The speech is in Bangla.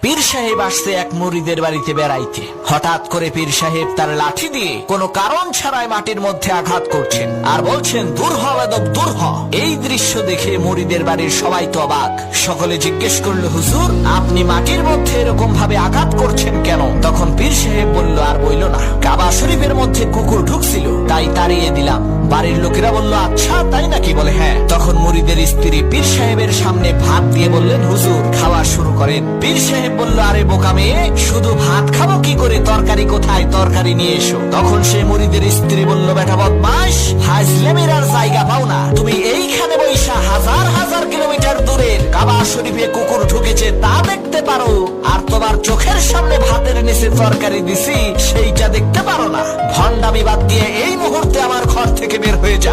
পীর সাহেব আসছে এক মুরিদের বাড়িতে বেড়াইতে। হঠাৎ করে পীর সাহেব তার লাঠি দিয়ে কোনো কারণ ছাড়াই মাটির মধ্যে আঘাত করছেন আর বলছেন, দূর হ বেদব, দূর হ। এই দৃশ্য দেখে মুরিদের বাড়ির সবাই তো অবাক। সকলে জিজ্ঞেস করলো, হুজুর আপনি মাটির মধ্যে এরকম ভাবে আঘাত করছেন কেন? তখন পীর সাহেব বলল, আর বইল না, কাবা শরীফের মধ্যে কুকুর ঢুকছিল তাই তাড়িয়ে দিলাম। বাড়ির লোকেরা বলল, আচ্ছা তাই নাকি? বলে হ্যাঁ। তখন মুরিদের স্ত্রী পীর সাহেবের সামনে ভাত দিয়ে বললেন, হুজুর খাওয়া শুরু করেন। পীর সাহেব বলল, আরে বোকা মেয়ে, শুধু ভাত খাবো কি করে? তরকারি কোথায়? তরকারি নিয়ে এসো। তখন সে মুরিদের স্ত্রী বলল, বেটা বদমাশ, হাজলেমের আর জায়গা পাও না, তুমি এইখানে বৈশা হাজার হাজার কিলোমিটার দূরের কাবা শরীফে কুকুর ঢুকেছে তা দেখতে পারো, আর তোমার চোখের সামনে ভাতের নিচে তরকারি দিছি সেইটা দেখতে পারো না? ভণ্ডামি বাদ দিয়ে এই মুহূর্তে আমার ঘর থেকে বের হয়ে যা।